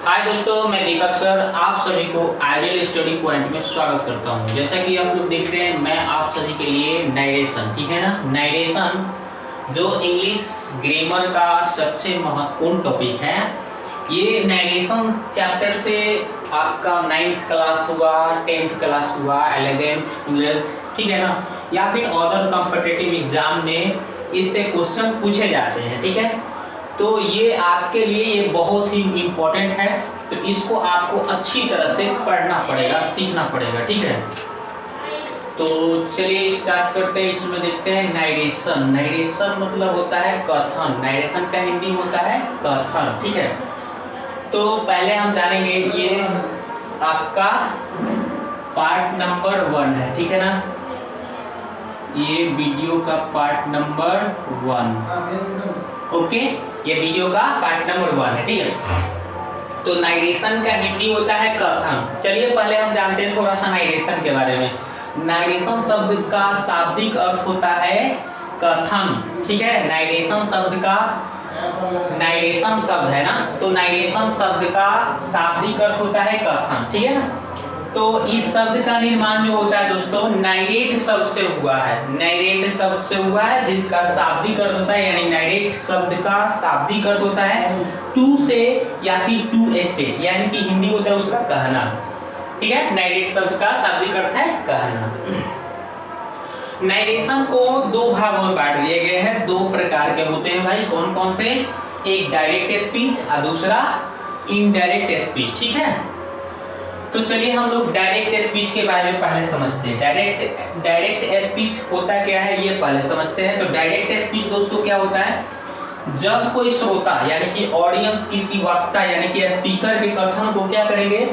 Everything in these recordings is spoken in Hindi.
हाय दोस्तों, मैं दीपक सर आप सभी को आइडियल स्टडी पॉइंट में स्वागत करता हूं। जैसा कि आप लोग देखते हैं, मैं आप सभी के लिए नरेशन, ठीक है ना, नरेशन जो इंग्लिश ग्रामर का सबसे महत्वपूर्ण टॉपिक है। ये नरेशन चैप्टर से आपका 9th क्लास हुआ, 10th क्लास हुआ, 11th 12th, ठीक है ना, या फिर अदर कॉम्पिटिटिव एग्जाम में इससे क्वेश्चन पूछे जाते हैं, ठीक है। तो ये आपके लिए ये बहुत ही इम्पोर्टेंट है, तो इसको आपको अच्छी तरह से पढ़ना पड़ेगा, सीखना पड़ेगा, ठीक है। तो चलिए स्टार्ट करते हैं। इसमें देखते हैं नरेशन। नरेशन मतलब होता है कथन। नरेशन का हिंदी होता है कथन, ठीक है। तो पहले हम जानेंगे, ये आपका पार्ट नंबर 1 है, ठीक है ना, ये वीडियो का पार्ट नंबर 1, ओके, ये वीडियो का पार्ट नंबर 1 है, ठीक है। तो नरेशन का हिंदी होता है कथन। चलिए पहले हम जानते हैं थोड़ा सा नरेशन के बारे में। नरेशन शब्द का शाब्दिक अर्थ होता है कथन, ठीक है। नरेशन शब्द का, नरेशन शब्द है ना, तो नरेशन शब्द का शाब्दिक अर्थ होता है कथन, ठीक है ना। तो इस शब्द का निर्माण जो होता है दोस्तों, नरेट शब्द से हुआ है। नरेट शब्द से हुआ है, जिसका शाब्दिक अर्थ होता है, यानी नरेट शब्द का शाब्दिक अर्थ होता है टू से या फिर टू स्टेट, यानी कि हिंदी होता है उसका कहना, ठीक है। नरेट शब्द का शाब्दिक अर्थ है कहना। नरेशन को दो भागों में बांट दिए गए हैं। दो प्रकार के होते हैं भाई, कौन कौन से? एक डायरेक्ट स्पीच और दूसरा इनडायरेक्ट स्पीच, ठीक है। तो चलिए हम लोग डायरेक्ट स्पीच के बारे में पहले समझते हैं। डायरेक्ट स्पीच होता क्या है ये पहले समझते हैं। तो डायरेक्ट स्पीच दोस्तों क्या होता है, जब कोई श्रोता यानी कि ऑडियंस किसी वक्ता यानी कि स्पीकर के कथन को क्या करेंगे,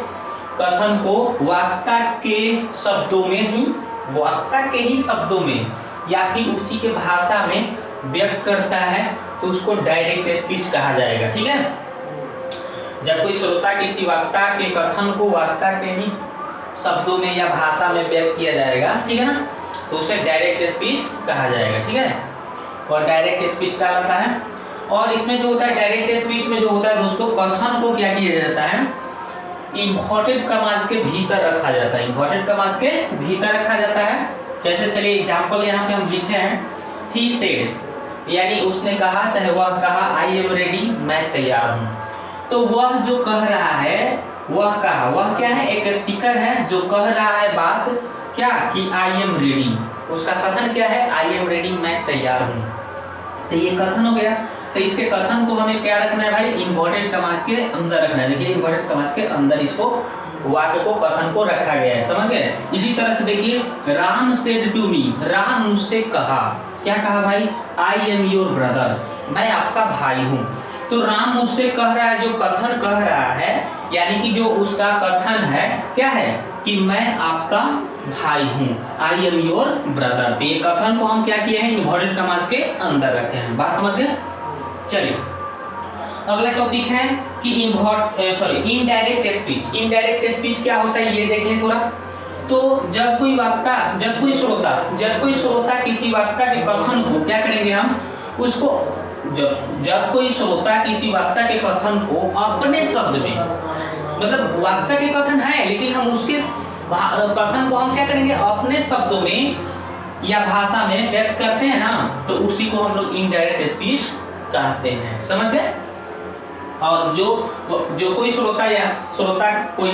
कथन को वक्ता के शब्दों में ही, वक्ता के ही शब्दों में या फिर उसी के भाषा में व्यक्त करता है, तो उसको डायरेक्ट स्पीच कहा जाएगा, ठीक है। जब कोई श्रोता किसी वक्ता के कथन को वक्ता के ही शब्दों में या भाषा में व्यक्त किया जाएगा, ठीक है ना, तो उसे डायरेक्ट स्पीच कहा जाएगा, ठीक है। और डायरेक्ट स्पीच क्या होता है, और इसमें जो होता है डायरेक्ट स्पीच में जो होता है दोस्तों, कथन को क्या किया जाता है, इन्वर्टेड कॉमास के भीतर रखा जाता है। इन्वर्टेड कॉमास के भीतर रखा जाता है। जैसे चलिए एग्जाम्पल यहाँ पे हम लिखे हैं, ही सेड, यानी उसने कहा, चाहे वह कहा, आई एम रेडी, मैं तैयार हूँ। तो वह जो कह रहा है, वह कहा, वह क्या है, एक स्पीकर है जो कह रहा है बात क्या, कि आई एम रेडी। उसका कथन क्या है, आई एम रेडी, मैं तैयार हूँ। तो ये कथन हो गया। तो इसके कथन को हमें क्या रखना है भाई, इन्वर्टेड कॉमास के अंदर रखना है। देखिए इन्वर्टेड कॉमास के अंदर इसको वाक्य को, कथन को रखा गया है, समझ गए। इसी तरह से देखिए, Ram said to me, Ram मुझसे कहा, क्या कहा भाई, आई एम योर ब्रदर, मैं आपका भाई हूँ। तो राम मुझसे कह रहा है, जो कथन कह रहा है, यानी कि जो उसका कथन है क्या है, कि मैं आपका भाई हूँ, आई एम योर ब्रदर। तो ये कथन को हम क्या किए हैं, इन्वर्टेड कॉमास के अंदर रखे हैं। बात समझ गए। चलिए अगला टॉपिक है कि इनडायरेक्ट स्पीच। इनडायरेक्ट स्पीच क्या होता है ये देख लें थोड़ा। तो जब कोई श्रोता किसी वक्ता के कथन को क्या करेंगे हम, उसको जब कोई श्रोता किसी वक्ता के कथन को अपने शब्द में, मतलब वक्ता के कथन है लेकिन हम उसके कथन को हम क्या करेंगे, अपने शब्दों में या भाषा में व्यक्त करते हैं ना, तो उसी को हम लोग इनडायरेक्ट स्पीच कहते हैं, समझ गए। और जो कोई श्रोता कोई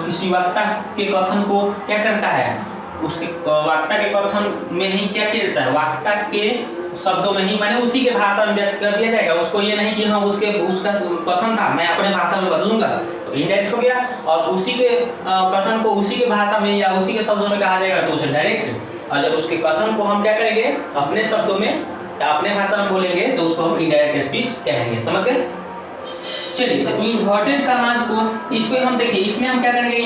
किसी वक्ता के कथन को क्या करता है, उसके वक्ता के कथन में ही क्या किया जाता है, वक्ता के शब्दों में ही, माने उसी के भाषा में व्यक्त कर दिया जाएगा। उसको ये नहीं कि हाँ उसका कथन था मैं अपने भाषा में बदलूंगा, तो इनडायरेक्ट हो गया। और उसी के कथन को उसी के भाषा में या उसी के शब्दों में कहा जाएगा, तो उसे डायरेक्ट। और जब उसके कथन को हम क्या करेंगे, अपने शब्दों में या अपने भाषा में बोलेंगे, तो उसको हम इनडायरेक्ट स्पीच कहेंगे, समझ गए। चलिए, तो इन्वर्टेड कॉमास को, इसमें हम देखिए, इसमें हम क्या करेंगे,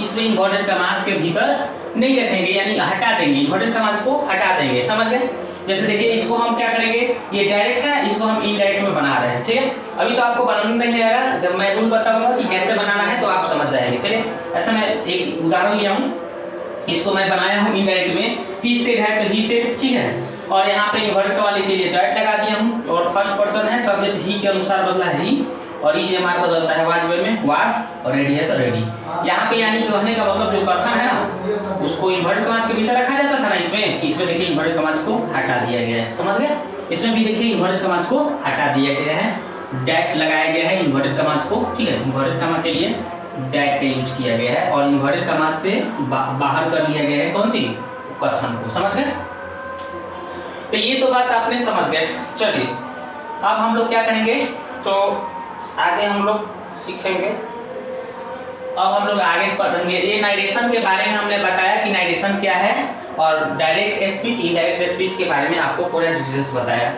इसमें इन्वर्टेड कॉमास के भीतर नहीं रखेंगे, यानी हटा देंगे, इन्वर्टेड कॉमास को हटा देंगे, समझ गए। जैसे देखिए इसको हम क्या करेंगे, ये डायरेक्ट है, इसको हम इनडायरेक्ट में बना रहे हैं, ठीक है। अभी तो आपको बनाना नहीं आएगा, जब मैं रूल बताऊंगा कि कैसे बनाना है तो आप समझ जाएंगे। चलिए ऐसा मैं एक उदाहरण लिया हूँ, इसको मैं बनाया हूँ इनडायरेक्ट में, ही सेड है तो ही सेड, ठीक है। और यहाँ पे इन्वर्ट वाले के लिए डॉट लगा दिया हूँ, और फर्स्ट पर्सन है, सब्जेक्ट ही के अनुसार बदला है ही, और EMR बदलता है वाज वे में वाज, और रेडी है तो रेडी। यहाँ पे यानी कहने का मतलब जो कथन है ना उसको इन्वर्टेड कॉमास के भीतर रखा जाता था ना, इसमें देखिए इन्वर्टेड कॉमास को हटा दिया गया है, समझ गए। इसमें भी देखिए इन्वर्टेड कॉमास को हटा दिया गया है, डैट लगाया गया है इन्वर्टेड कॉमास को, ठीक है। इन्वर्टेड कॉमा के लिए डैट का यूज किया गया है और इन्वर्टेड कॉमास से बाहर कर लिया गया है कौन सी, कथन को, समझ गए। तो ये तो बात आपने समझ गए। चलिए अब हम लोग क्या करेंगे, तो आगे हम लोग सीखेंगे। अब हम लोग आगे पढ़ेंगे ये नारेशन के बारे में। हमने बताया कि नारेशन क्या है और डायरेक्ट स्पीच इनडायरेक्ट स्पीच के बारे में आपको पूरा डिटेल्स बताया।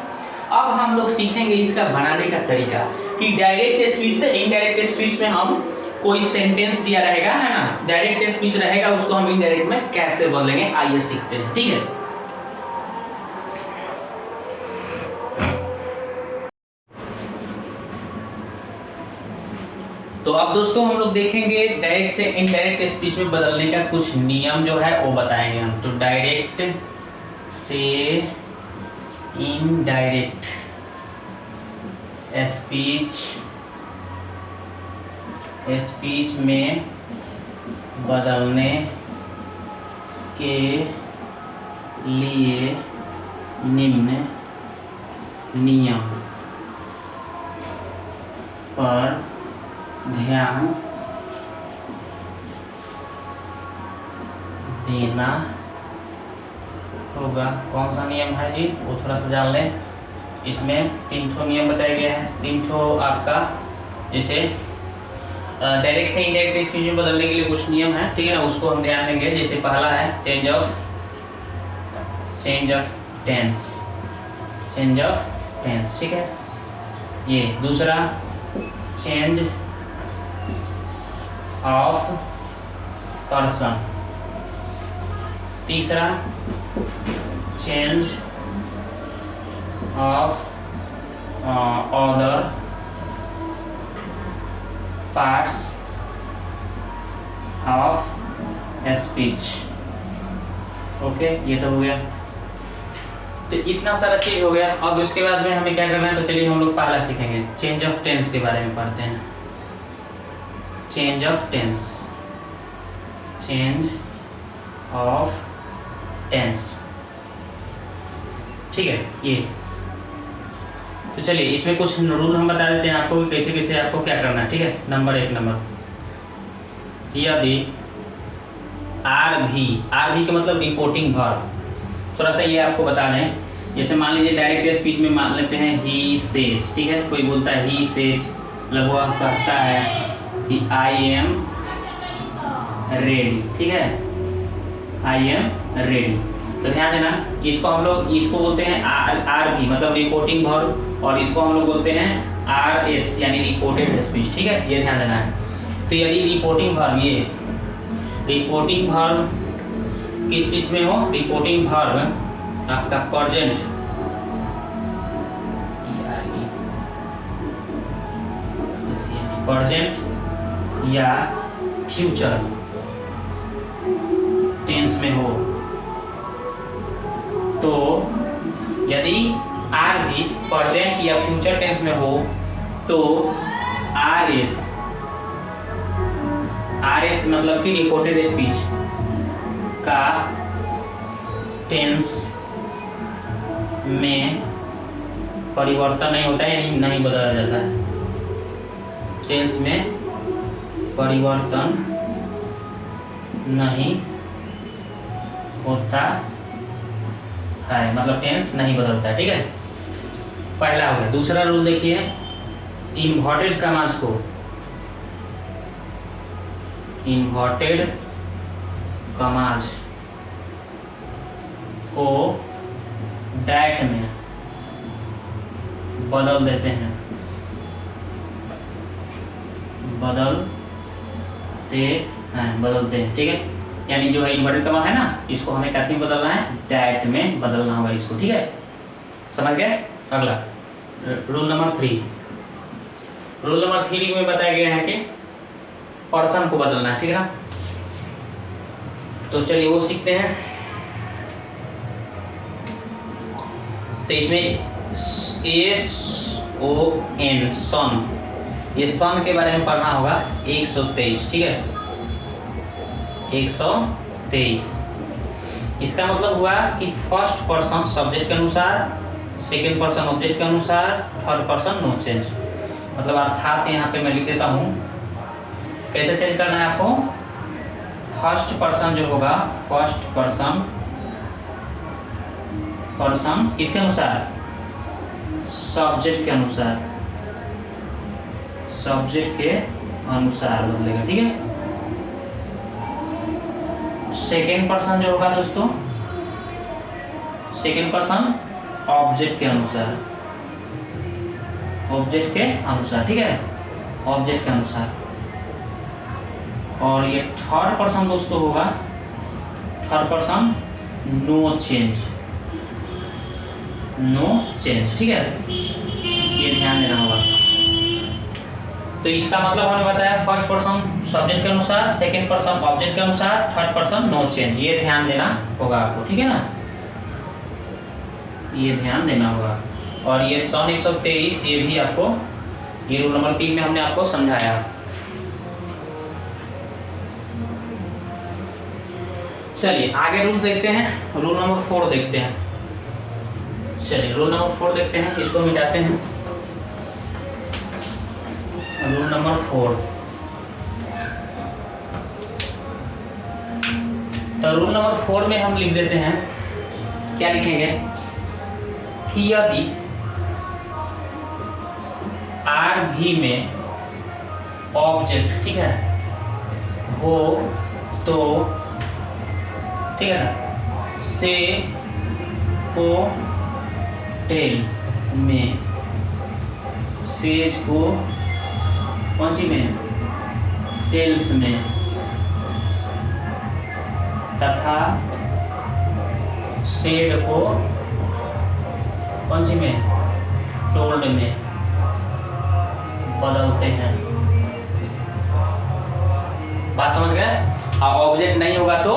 अब हम लोग सीखेंगे इसका बनाने का तरीका कि डायरेक्ट स्पीच से इनडायरेक्ट स्पीच में हम कोई सेंटेंस दिया रहेगा है ना, डायरेक्ट स्पीच रहेगा उसको हम इनडायरेक्ट में कैसे बदलेंगे, आइए सीखते हैं, ठीक है। तो अब दोस्तों हम लोग देखेंगे डायरेक्ट से इनडायरेक्ट स्पीच में बदलने का कुछ नियम जो है वो बताएंगे हम। तो डायरेक्ट से इनडायरेक्ट स्पीच में बदलने के लिए निम्न नियम पर ध्यान देना होगा। कौन सा नियम है जी, वो थोड़ा सा जान लें। इसमें 3 ठो नियम बताए गए हैं, 3 ठो आपका जैसे डायरेक्ट से इनडायरेक्ट स्पीच में बदलने के लिए कुछ नियम है, ठीक है ना, उसको हम ध्यान देंगे। जैसे पहला है चेंज ऑफ टेंस, ठीक है। ये दूसरा चेंज ऑफ पर्सन, तीसरा change of order parts of speech. Okay, ये तो हो गया। तो इतना सारा चीज हो गया। अब उसके बाद में हमें क्या करना है, तो चलिए हम लोग पहला सीखेंगे चेंज ऑफ टेंस के बारे में पढ़ते हैं। चेंज ऑफ टेंस, ठीक है। ये तो चलिए इसमें कुछ रूल हम बता देते हैं आपको कि कैसे कैसे आपको क्या करना है, ठीक है। नंबर 1 यदि आर भी का मतलब रिपोर्टिंग वर्ब, थोड़ा सा ये आपको बता दें। जैसे मान लीजिए डायरेक्ट स्पीच में मान लेते हैं ही सेज, ठीक है। कोई बोलता है ही सेज, मतलब वह कहता है कि आई एम रेडी, ठीक है, आई एम रेडी। तो ध्यान देना, इसको हम लोग इसको बोलते हैं आर भी मतलब रिपोर्टिंग वर्ब, और इसको हम लोग बोलते हैं आर एस यानी रिपोर्टेड स्पीच, ठीक है। ये ध्यान देना है। तो यदि रिपोर्टिंग वर्ब, ये रिपोर्टिंग वर्ब किस चीज में हो, रिपोर्टिंग वर्ब आपका प्रेजेंट या फ्यूचर टेंस में हो, तो यदि आर भी प्रेजेंट या फ्यूचर टेंस में हो तो आर एस मतलब कि रिपोर्टेड स्पीच का टेंस में परिवर्तन नहीं होता है, यानी नहीं बदला जाता है। टेंस में परिवर्तन नहीं होता है, मतलब टेंस नहीं बदलता है, ठीक है। पहला हो गया। दूसरा रूल देखिए, इन्वर्टेड कॉमास को डैट में बदल देते हैं, बदलते हैं, ठीक है। यानी जो है इन्वर्टेड कॉमा है ना, इसको हमें कैसे बदलना है, डैट में बदलना होगा इसको, ठीक है। समझ गए। अगला रूल नंबर 3 में बताया गया है कि पर्सन को बदलना है, ठीक है ना। तो चलिए वो सीखते हैं। तो इसमें SON ये सन के बारे में पढ़ना होगा 123, ठीक है 123। इसका मतलब हुआ कि फर्स्ट पर्सन सब्जेक्ट के अनुसार, सेकेंड पर्सन ऑब्जेक्ट के अनुसार, थर्ड पर्सन नो चेंज। मतलब अर्थात यहाँ पे मैं लिख देता हूँ कैसे चेंज करना है आपको। फर्स्ट पर्सन जो होगा, फर्स्ट पर्सन किसके अनुसार, सब्जेक्ट के अनुसार, सब्जेक्ट के अनुसार बदलेगा, ठीक है। सेकेंड पर्सन जो होगा दोस्तों, सेकेंड पर्सन ऑब्जेक्ट के अनुसार, ऑब्जेक्ट के अनुसार, ठीक है ऑब्जेक्ट के अनुसार। और ये थर्ड पर्सन दोस्तों होगा, third person no change, no change, ठीक है ये ध्यान देना होगा। तो इसका मतलब हमने बताया फर्स्ट पर्सन सब्जेक्ट के अनुसार, सेकंड पर्सन ऑब्जेक्ट के अनुसार, थर्ड पर्सन नो चेंज, ये ध्यान देना होगा आपको, ठीक है ना, ये ध्यान देना होगा। और ये सन 123 ये भी आपको, ये रूल नंबर 3 में हमने आपको समझाया। चलिए आगे रूल देखते हैं, रूल नंबर 4 देखते हैं। चलिए रूल नंबर 4 देखते हैं, इसको मिटाते हैं। रूल नंबर 4, तो रूल नंबर 4 में हम लिख देते हैं, क्या लिखेंगे कि यदि RV में ऑब्जेक्ट, ठीक है हो तो, ठीक है ना, से को टेल में, सेज को कौन सी में, टेल्स में, तथा शेड को कौन सी में, टोल्ड में बदलते हैं। बात समझ गए। ऑब्जेक्ट नहीं होगा तो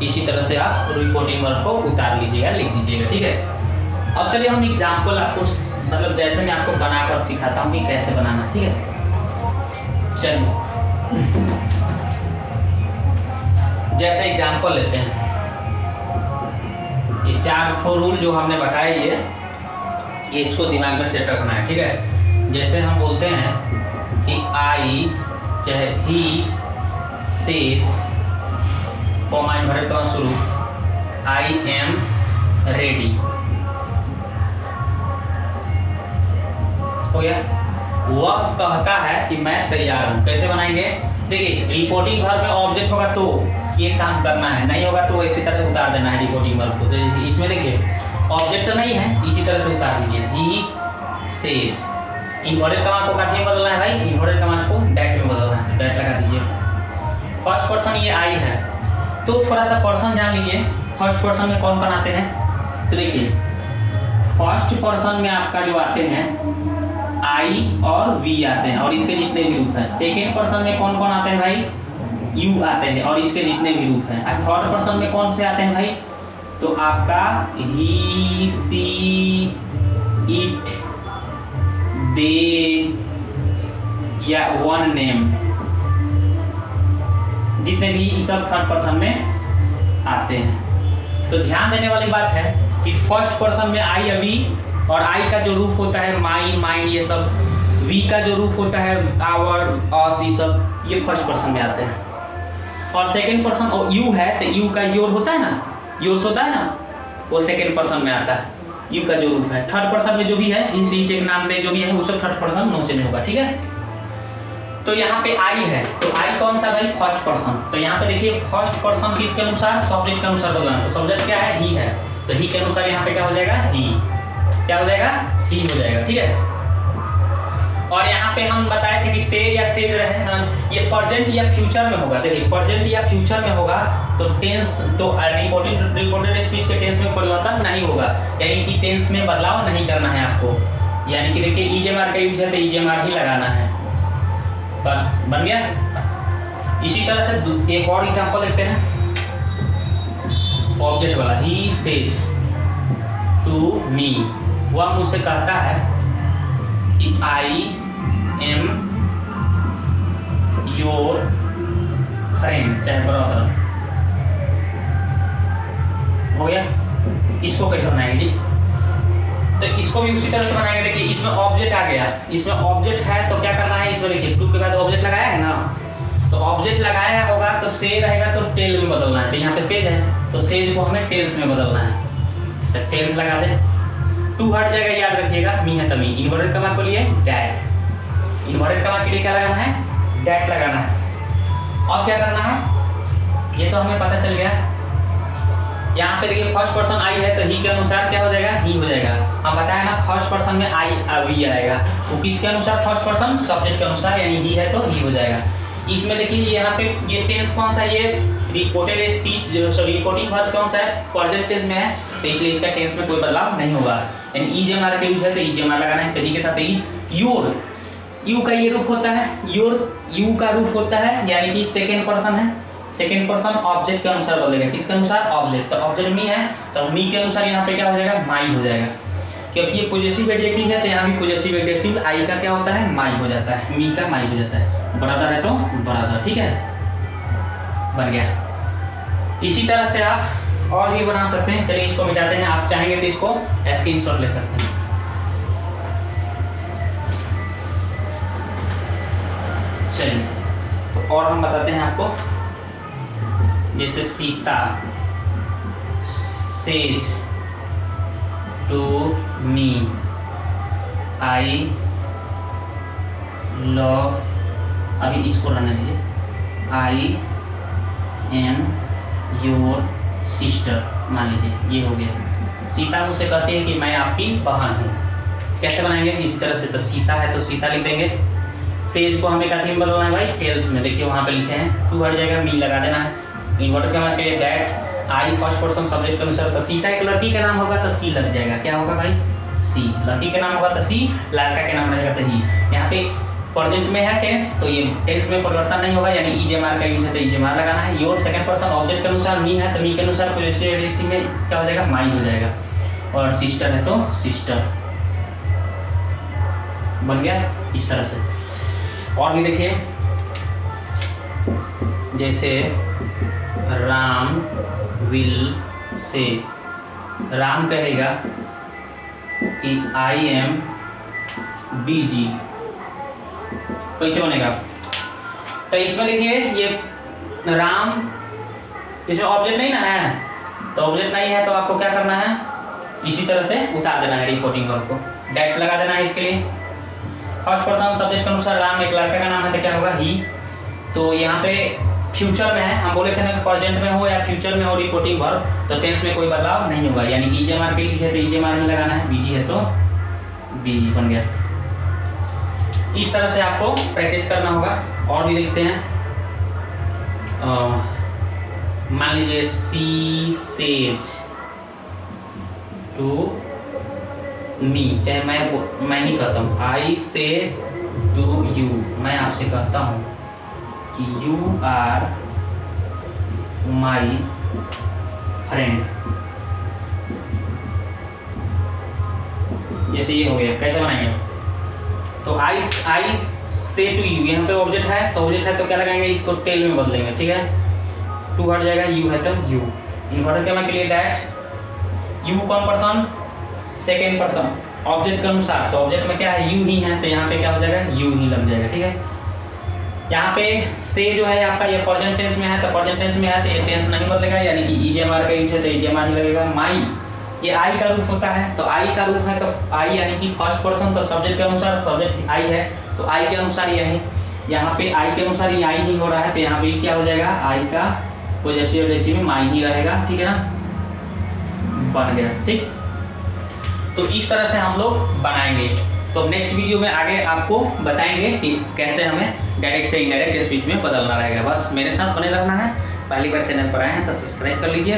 इसी तरह से आप रिपोर्टिंग वर्ब को उतार लीजिएगा, लिख दीजिएगा, ठीक है। अब चलिए हम एग्जाम्पल आपको, मतलब जैसे मैं आपको बनाकर सिखाता हूँ कि कैसे बनाना, ठीक है। चलिए जैसे एग्जाम्पल लेते हैं, ये 4 रूल जो हमने बताए ये इसको दिमाग में सेट रखना है, ठीक है। जैसे हम बोलते हैं कि आई, चाहे ही, सेज, कॉमा इन्वर्टेड कॉमा शुरू, आई एम रेडी, हो गया। वह कहता है कि मैं तैयार हूं। कैसे बनाएंगे, देखिए रिपोर्टिंग वर्ब में ऑब्जेक्ट होगा तो ये काम करना है, नहीं होगा तो इसी तरह उतार देना है रिपोर्टिंग वर्ब को। तो इसमें देखिए ऑब्जेक्ट नहीं है, इसी तरह से उतार दीजिए, ही सेज। इन्वर्टेड कॉमा को किसमें बदलना है भाई, इन्वर्टेड कॉमा को डैट में बदलना है, तो डैट लगा दीजिए। फर्स्ट पर्सन ये आई है, तो थोड़ा सा पर्सन जान लीजिए फर्स्ट पर्सन में कौन कौन आते हैं। तो देखिए फर्स्ट पर्सन में आपका जो आते हैं आई और वी आते हैं और इसके जितने भी रूप हैं। सेकेंड पर्सन में कौन कौन आते हैं भाई, यू आते हैं और इसके जितने भी रूप हैं। और थर्ड पर्सन में कौन से आते हैं भाई, तो आपका ही, सी, इट, दे या वन नेम, जितने भी ये सब थर्ड पर्सन में आते हैं। तो ध्यान देने वाली बात है कि फर्स्ट पर्सन में आई, अभी, और आई का जो रूप होता है माई, माइंड, ये सब, वी का जो रूप होता है आवर, अस, ये सब ये फर्स्ट पर्सन में आते हैं। और सेकंड पर्सन और यू है तो यू का योर होता है ना, योर्स होता है ना, वो सेकंड पर्सन में आता है, यू का जो रूप है। थर्ड पर्सन में जो भी है इस टेक नाम में जो भी है वो सब थर्ड पर्सन नो चेंज होगा, ठीक है। तो यहाँ पे आई है, तो आई कौन सा भाई, फर्स्ट पर्सन। तो यहाँ पे देखिए फर्स्ट पर्सन किसके अनुसार, सब्जेक्ट के अनुसार बदलना। तो सब्जेक्ट क्या है, ही है, तो ही के अनुसार यहाँ पे क्या हो जाएगा, ही, क्या हो जाएगा, ही हो जाएगा, ठीक है। और यहाँ पे हम बताए थे कि सेज या सेज रहे, ये प्रेजेंट या फ्यूचर में होगा। देखिए प्रेजेंट या फ्यूचर में होगा तो टेंस, तो रिपोर्टेड स्पीच के टेंस में परिवर्तन नहीं होगा, यानी कि टेंस में बदलाव नहीं करना है आपको। यानी कि देखिए ईजेएमआर का यूज है तो ईजेएमआर ही लगाना है, बस बन गया। इसी तरह से एक और एग्जांपल देखते हैं ऑब्जेक्ट वाला, ही सेज टू मी, वह मुझसे कहता है कि आई एम योर फ्रेंड चाहे ब्रदर। हो गया। इसको कैसे बनाएंगे जी? तो इसको भी उसी तरह से बनाएंगे। देखिए इसमें ऑब्जेक्ट आ गया, इसमें ऑब्जेक्ट है तो क्या करना है, इसमें देखिए टू के बाद ऑब्जेक्ट लगाया है ना, तो ऑब्जेक्ट लगाया होगा तो से रहेगा तो टेल में बदलना है। तो यहाँ पे सेज है तो सेज को हमें टेल्स में बदलना है, तो टेल्स लगा दे। टू हट जाएगा, याद रखिएगा, मी है तभी। इन्वर्टेड कमा के लिए डैट, इन्वर्टेड कमा के लिए क्या लगाना है, डैट लगाना है। अब क्या करना है, ये तो हमें पता चल गया। यहाँ पे देखिए फर्स्ट पर्सन आई है तो ही के अनुसार क्या हो जाएगा, ही हो जाएगा। हम बताया ना फर्स्ट पर्सन में आई वी आएगा, वो किसके अनुसार, फर्स्ट पर्सन सब्जेक्ट के अनुसार, यानी ही है तो ही हो जाएगा। इसमें देखिए यहाँ पे ये टेंस कौन सा, ये reported speech sorry reporting verb कौन सा है, प्रेजेंट टेंस में है, तो इसलिए इसका टेंस में कोई बदलाव नहीं होगा। यानी ईजेएमआर का यूज है तो ईजेएमआर लगाना है। तरीके के साथ इज योर, यू का ये रूप होता है, योर यू का रूप होता है, यानी कि सेकेंड पर्सन है, सेकेंड पर्सन ऑब्जेक्ट के अनुसार बदलेगा। किसके अनुसार, ऑब्जेक्ट। तो ऑब्जेक्ट मी है तो मी के अनुसार यहाँ पे क्या हो जाएगा, माई हो जाएगा। क्योंकि ये पॉजिटिव एडजेक्टिव है तो यहाँ भी पॉजिटिव एडजेक्टिव आई का क्या होता है, माई हो जाता है, मी का माई हो जाता है। ब्रदर है तो ब्रदर, ठीक है, बन गया। इसी तरह से आप और भी बना सकते हैं। चलिए इसको मिटाते हैं, आप चाहेंगे तो इसको स्क्रीनशॉट ले सकते हैं। चलिए तो और हम बताते हैं आपको, जैसे Sita says to me I love, अभी इसको रहने दीजिए, आई एम योर सिस्टर, मान लीजिए ये हो गया। सीता मुझसे कहती है कि मैं आपकी बहन हूँ। कैसे बनाएंगे, इसी तरह से। तो सीता है तो सीता लिख देंगे, सेज को हमें कैसे में बदलना है भाई, टेल्स में। देखिए वहाँ पे लिखे हैं, टू हट जाएगा, मी लगा देना है। इन्वर्टर के लिए that, I first person subject के अनुसार, तो सीता एक लड़की का नाम होगा तो सी लग जाएगा, क्या होगा भाई, सी। लड़की का नाम होगा तो सी, लड़का के नाम रहेगा तो ही। यहाँ पे प्रेजेंट में है टेंस तो ये टेंस में परिवर्तन नहीं होगा, यानी ईजेएमआर का यूज है तो ईजेएमआर लगाना है। योर सेकंड पर्सन ऑब्जेक्ट के अनुसार, मी है तो मी के अनुसार पॉजिटिव एडजेक्टिव में क्या हो जाएगा, माई हो जाएगा। और सिस्टर है तो सिस्टर, बन गया इस तरह से। और भी देखिए, जैसे राम विल से, राम कहेगा कि आई एम बिजी, कैसे बनेगा, तो इसमें देखिए ये राम, इसमें ऑब्जेक्ट नहीं ना है, तो ऑब्जेक्ट नहीं है तो आपको क्या करना है, इसी तरह से उतार देना है रिपोर्टिंग वर्ब को, डैट लगा देना है इसके लिए। फर्स्ट पर्सन सब्जेक्ट के अनुसार, राम एक लड़का का नाम है तो क्या होगा, ही। तो यहाँ पे फ्यूचर में है, हम बोले थे ना प्रेजेंट में हो या फ्यूचर में हो रिपोर्टिंग वर्ब, तो टेंस में कोई बदलाव नहीं होगा, यानी कि ईजेएमआर के यूज है तो ईजेएमआर ही लगाना है, बिजी है तो बिजी, बन गया। इस तरह से आपको प्रैक्टिस करना होगा। और भी देखते हैं, मान लीजिए सी सेज टू मी, चाहे मैं ही कहता हूँ, आई से टू यू, मैं आपसे कहता हूँ कि यू आर माई फ्रेंड। जैसे ये हो गया, कैसे बनाएंगे, तो आई से टू यू, यहाँ पे ऑब्जेक्ट है तो ऑब्जेक्ट है तो क्या लगाएंगे, इसको टेल में बदलेंगे, ठीक है। टू हट जाएगा, यू है तो यू। इन्वर्टर करने के लिए डैट, यू कौन पर्सन, सेकेंड पर्सन ऑब्जेक्ट के अनुसार, तो ऑब्जेक्ट में क्या है, यू ही है तो यहाँ पे क्या हो जाएगा, यू ही लग जाएगा, ठीक है। यहाँ पे से जो है आपका ये प्रेजेंट टेंस में है तो प्रेजेंट टेंस में है तो ये टेंस नहीं बदलेगा, यानी कि ईजेएमआर का यूज है तो ईजेएमआर ही लगेगा। माई, ये आई का रूप होता है तो आई का रूप है तो आई, यानी कि फर्स्ट पर्सन तो सब्जेक्ट के अनुसार, सब्जेक्ट आई है तो आई के अनुसार ये है, यहाँ पे आई के अनुसार ये आई ही हो रहा है तो यहाँ पे क्या हो जाएगा, आई का पॉजिटिव एडजेक्टिव में माई ही रहेगा, ठीक है ना, बन गया, ठीक। तो इस तरह से हम लोग बनाएंगे। तो नेक्स्ट वीडियो में आगे आपको बताएंगे कि कैसे हमें डायरेक्ट से इनडायरेक्ट स्पीच में बदलना रहेगा। बस मेरे साथ बने रहना है। पहली बार चैनल पर आए हैं तो सब्सक्राइब कर लीजिए,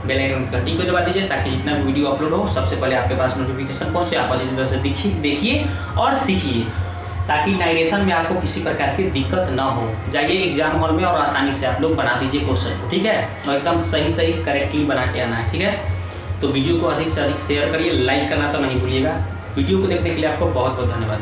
बेल आइकन घंटी को दबा दीजिए ताकि जितना भी वीडियो अपलोड हो सबसे पहले आपके पास नोटिफिकेशन पहुंचे। आप अच्छी तरह से देखिए और सीखिए ताकि नारेशन में आपको किसी प्रकार की दिक्कत ना हो। जाइए एग्जाम हॉल में और आसानी से आप लोग बना दीजिए क्वेश्चन को, ठीक है, और एकदम सही करेक्टली बना के आना है, ठीक है। तो वीडियो को अधिक से अधिक शेयर करिए, लाइक करना तो नहीं भूलिएगा। वीडियो को देखने के लिए आपको बहुत बहुत धन्यवाद।